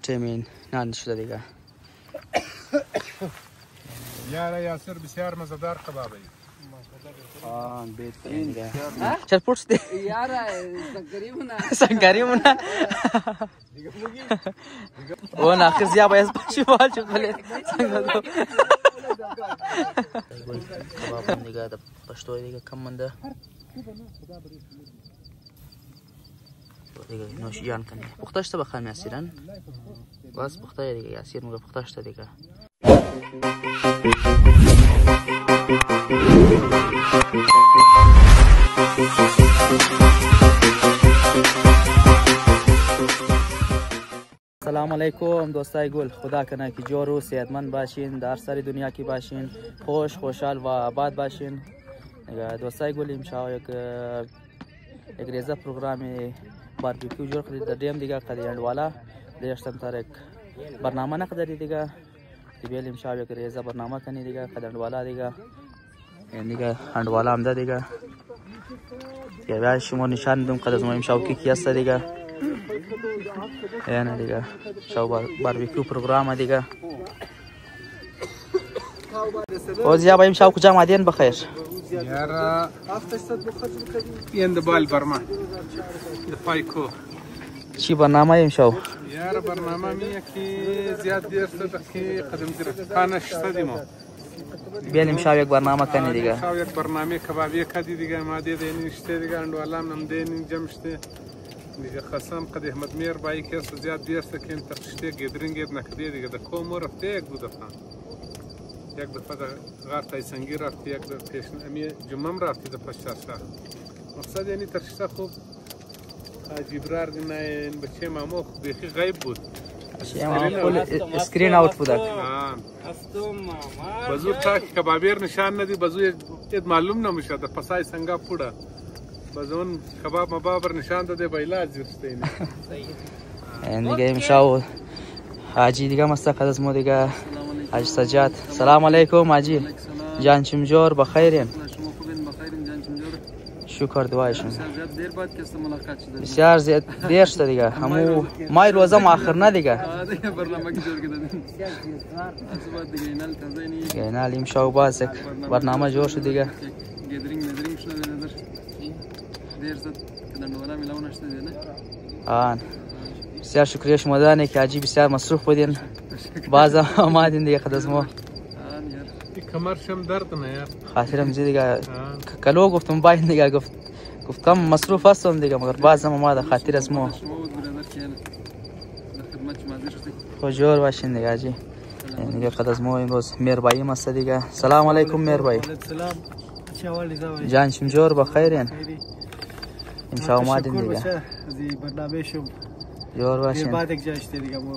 تیمین نان شده دیگه. یاره یاسر بسیار مزدار کبابی. بهترین دیگه. چرا پرس دی؟ یاره سنگریمونه. سنگریمونه. او ناخر زیاد باید باشی وال چه بله. کباب دیگه د پښتو دیگه کم منده. دیگه نوشیان کنی. پختاش تا بخوام یاسیرن. باز پخته دیگه یاسیر میگه پختاش تا دیگه. سلام علیکم دوستای گل. خدا کنه که جور و صحتمند باشین، در سر دنیا کی باشین، خوشحال و آباد باشین. دوستای گل امشب یک ریزه پروگرام باربیکیو جور کردید در دیم دیگه قدیان والا دیشتم تارک برنامه نقدری دیگه بیل امشب یک ریزه برنامه کنی دیگه قدیان والا دیگه این دیگه هند والا هم ده دیگه یا بیا شما نشان دم قدر ما امشب کی است دیگه یعنی دیگه شو باربیکیو پروگرام دیگه اوزیا بایم شو کجا مادین بخیر یاره یند بال برما دفایکو چی برنامه ایم شو یاره برنامه میه که زیاد دیر شده که قدم دیره خانش شدیمو بیایم شو یک برنامه کنی دیگه شو یک برنامه کبابی کدی دیگه ما دینی نشته دیگه اندوالام نم دینی جمشته دیگه خاصم قد احمد میر بایی که زیاد دیر شده که تخشته گدرینگ نکدی دیگه د کوم رفته یک دو دفعه یک دفعه غار تایسنگی رفتی یک دفعه پیشن امی جمعم رفتی دفعه شاشا مقصد یعنی ترشته خوب جبرار نه این بچه مامو بیخی غیب بود اسکرین اوت بودک بازو تا کبابیر نشان ندی بازو ید معلوم نمیشه در پسای سنگا پودا بازون کباب مبابر نشان داده با علاج زرسته این دیگه امشب حاجی دیگه مستقل از ما دیگه حاج سجاد. سلام علیکم حاجی جان چمجور بخیرین شکر دعایشون بسیار زیاد دیر شده دیگه همو مای روزم آخر نه دیگه اینال امشب باز یک برنامه جور شد دیگه آن بسیار شکریه شما دانه که حاجی بسیار مصروف بودین باز آمدین دیگه خد از ما کمرشم درد نه یار خاطرم زی دیگه کلو گفتم باید دیگه گفتم مصروف هستم دیگه مگر باز هم آمده خاطر از ما خوشجور باشین دیگه حاجی دیگه خد از ما امروز میربایی مست دیگه. سلام علیکم میربایی جان چمجور بخیرین امشب آمدین دیگه جور باشین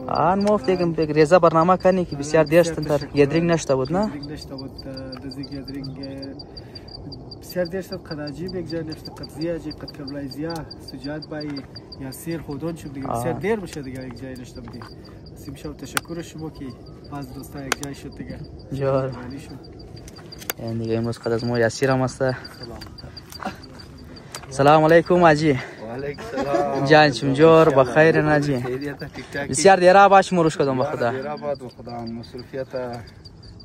آن مفت یک ریزه برنامه کنی که بسیار دیرشتن تر گدرینگ نشته بود نه بسیار دیرشتن قد عجیب یک جای نشته قد زیاجی قد کبلای زیا سجاد بایی یاسیر خودون شد دیگه بسیار دیر بشه دیگه یک جای نشته بودی سیم شو تشکر شما که باز دوستا یک جای شد دیگه جور این دیگه امروز قد از ما یاسیر هم هسته سلام علیکم حاجی جان چمجور بخیر ناجی بسیار دیره باش مروش کدوم به خدا دیره بعد به خدا مصروفیت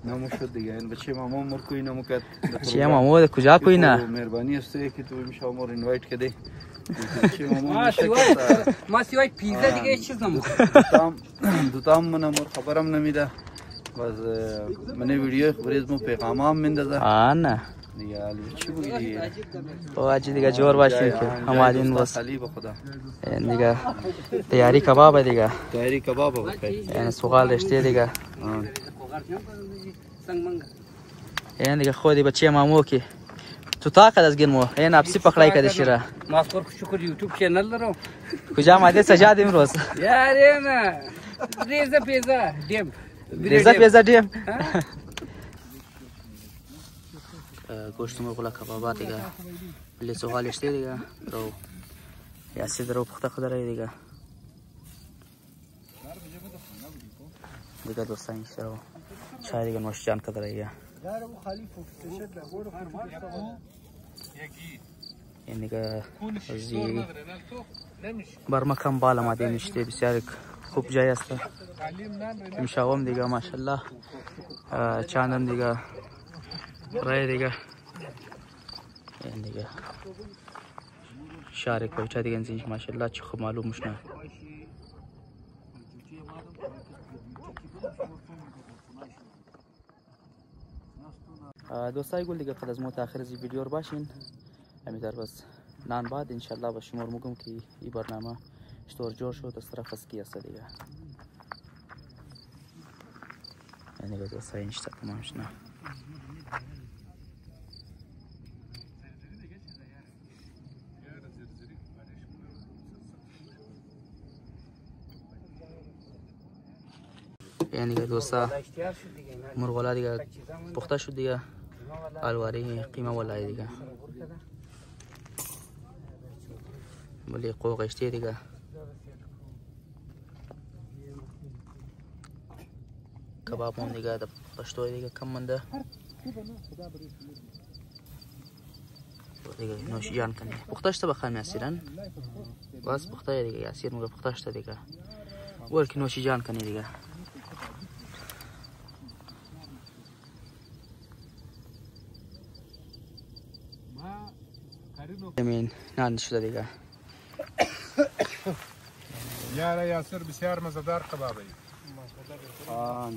نمو شد دیگه این بچه مامو مر کوی نمو کرد بچه مامو کجا کوی نه مهربانی است که تو میشه مور اینوایت کردی ما سیوای پیزا دیگه هیچ چیز دوتام من مور خبرم نمیده باز من ویدیو خبریز مو پیغامام میندازه نه دیگه علی چی بودی او حاجی دیگه جور باشین که همادین بس علی به خدا دیگه تیاری کباب دیگه تیاری کباب بخیر یعنی سوغال رشته دیگه این دیگه خودی بچه مامو کی تو طاقت از گرمو این اپسی پخلای کده شیره ماسکور شکر یوتیوب چینل دارم کجا ماده سجاد امروز یاره نه ریزه پیزا دیم ریزه پیزا دیم گوشت مرغ کبابات دیگه بلی سوغال رشته دیگه رو یاسیر درو پخته خدای دیگه دیگه دوستان شروع چای دیگه نوش جان کدر رਹੀه این دیگه از برمکم بالا ماده نشته بسیار خوب جای است. امشب دیگه ماشاءالله چندم دیگه رای دیگه این دیگه شهر کویته دیگه اینجا ماشاءالله چه خوب معلوم میشه. دوستای گل دیگه قد از متأخر از این ویدیو رو باشین همیدار بس نان بعد انشالله با شما میگم که این برنامه چطور جور شد از طرف از کی است دیگه یعنی دیگه دوستای اینشتا تمام شد. یعنی دیگه دوستا مرغولا دیگه پخته شد دیگه الواری قیمه ولای دیگه ولی قوق اشتی دیگه کباب هم دیگه ده پشتوی دیگه کم منده دیگه نوشیجان کنی پخته شده بخواهیم یاسیرن بس پخته دیگه یاسیر میگه پخته شده دیگه ول که نوشیجان کنی دیگه زمین نان شده دیگه یاره یاسر بسیار مزدار کبابی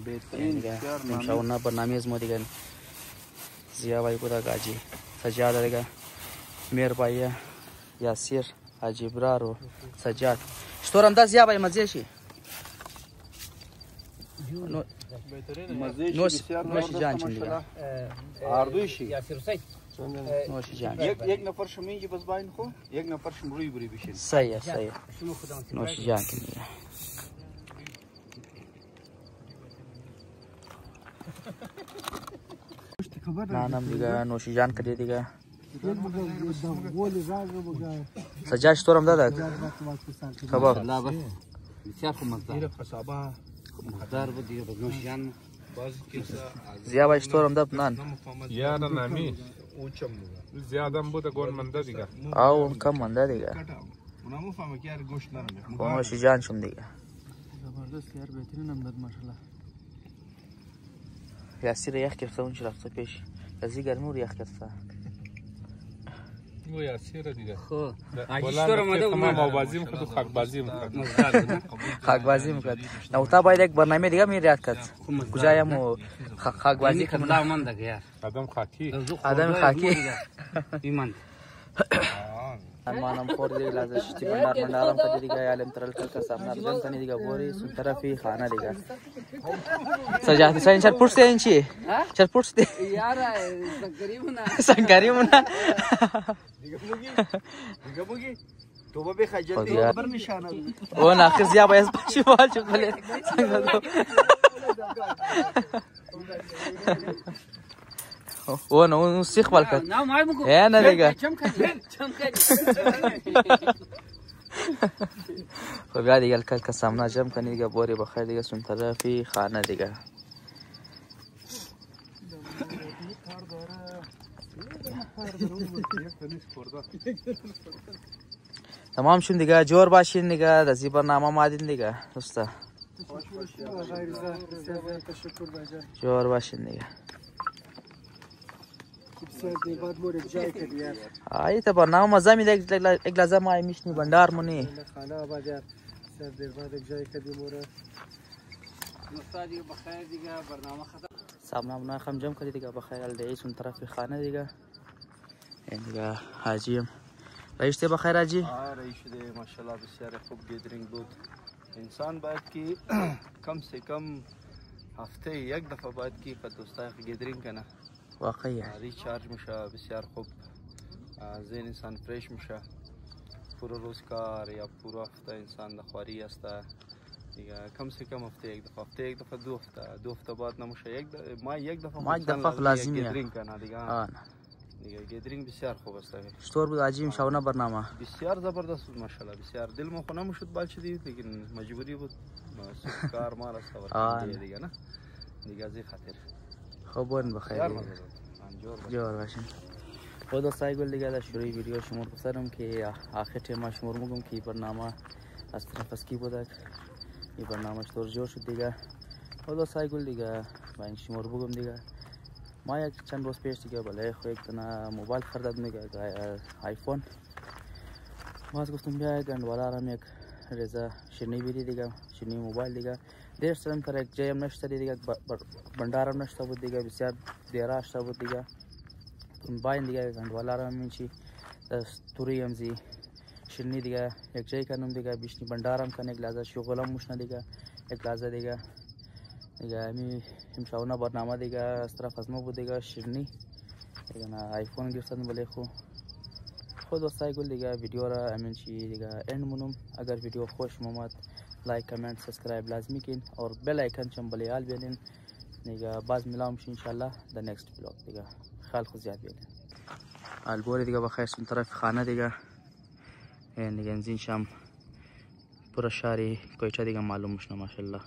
بهترین دیگه امشب برنامه از ما دیگه زیا بای بوده گاجی سجاد دیگه میر بای یاسیر حاجی برار و سجاد شطورم ده زیا بای مزه شي نوش جان چند دیگه آردویشی یاسر سید نوش جان یک نفر شمینجی بس باین خو یک نفر شم روی بری بشین صحیح صحیح نوش جان کن دیگه نانم دیگه نوش جان کردی دیگه سجاد شطورم ده کباب لا بس بسیار خوب مزدار مزدار بود دیگه نوشیجان زیا بای شطورم ده نان یاره نمی زیادم بوده گون منده دیگه او کم منده دیگه نوش جان شم دیگه زبردست یار بهترین هم داد ماشاءالله یاسیر یخ کرده اون چی رفته پیش از دیگر نور یخ کرده و یاسیر دیگه خو بلند تمام آوازی میکرد و خاک بازی میکرد خاک بازی میکرد نوتا باید یک برنامه دیگه میریاد کرد کجایم و خاک بازی کنم لا من دیگه یار آدم خاکی آدم خاکی ایمان مانم خور دیگه لازش تی بندار بندارم کرد دیگه علم ترل کرد سامنا جن کنی دیگه بوری سون طرفی خانه دیگه سجاد ساین چر پرسته این چی چر پرسته یار سنگریمونا سنگریمونا دیگه بگی تو با بخجل دی خبر نشانه او ناخذ زیا باید باشی وال چه بله او نو سیخ بالکت نه ما میگم نه دیگه چم کنی خب دیگه کل سامنا جمع کنی دیگه بوری بخیر دیگه سون طرفی خانه دیگه تمام شون دیگه جور باشین دیگه از این برنامه مادین دیگه دوستا جور باشین دیگه آیه تا برنامه مزه میده یک لحظه ما میشنی بندار مونی خانه آباد یار سر دیر بعد یک جای کدی موره استادی بخیر دیگه برنامه ختم سامنا منا خم جمع کردی دیگه بخیر الده ایشون طرف خانه دیگه این دیگه حاجیم رئیسته بخیر حاجی رئیس ده ماشاءالله بسیار خوب گیدرینگ بود انسان باید که کم سے کم هفته یک دفعه باید که با دوستای گیدرینگ کنه واقعی ریچارج میشه بسیار خوب ذهن انسان فریش میشه پورا روز کار یا پورا هفته انسان دخواری است دیگه کم سے کم هفته یک دفعه دو هفته بعد نمیشه یک دفعه لازمیه گیدرینگ کنه دیگه دیگه گیدرینگ بسیار خوب است چطور بود عجیب شونه برنامه بسیار زبردست بود ماشاءالله بسیار دل ما خو نمیشد بالچ دی لیکن مجبوری بود کار ما را استور دیگه نه دیگه از خاطر خوبون بخیر جور باشین خود دوستای گل دیگه در شروع ویدیو شما پسرم که آخر تیم شما میگم که برنامه از طرف اسکی بوده این برنامه طور جور شد دیگه. و دوستای گل دیگه با این شما رو بگم دیگه، ما یک چند روز پیش دیگه بالای خود یک دونه موبایل خریدم دیگه، آیفون. باز گفتم بیا گندوالا رم یک ریزه شیرینی بیری دیگه، شیرینی موبایل دیگه. دیر سرم پر یک جایم نشته دیگه، بندارم نشته بود دیگه، بسیار دیره اشته بود دیگه. باین دیگه گندوالا رم میچی توری همزی شیرینی دیگه یک جای کنم دیگه، بیشنی بندارم کنه یک لحظه شغلم موشنه دیگه، یک لحظه دیگه امشاونه برنامه دیگه از طرف از ما بود دیگه، شیرینی دیگه نه آیفون گرفتن بله خود دوستای گل دیگه. ویدیو را همین چی دیگه اند مونم. اگر ویدیو خوش اومد لایک کامنت سابسکرایب لازمی کن اور بیل آیکن چم بله حال بیلین دیگه. باز میلام ان شاء الله در نیکست بلاگ دیگه. خیال خود زیاد بیلین البوری دیگه بخیر سون طرف خانه دیگه دیگه انزین شام پورا شهری کویچه دیگه معلوم مشنا ماشاءالله.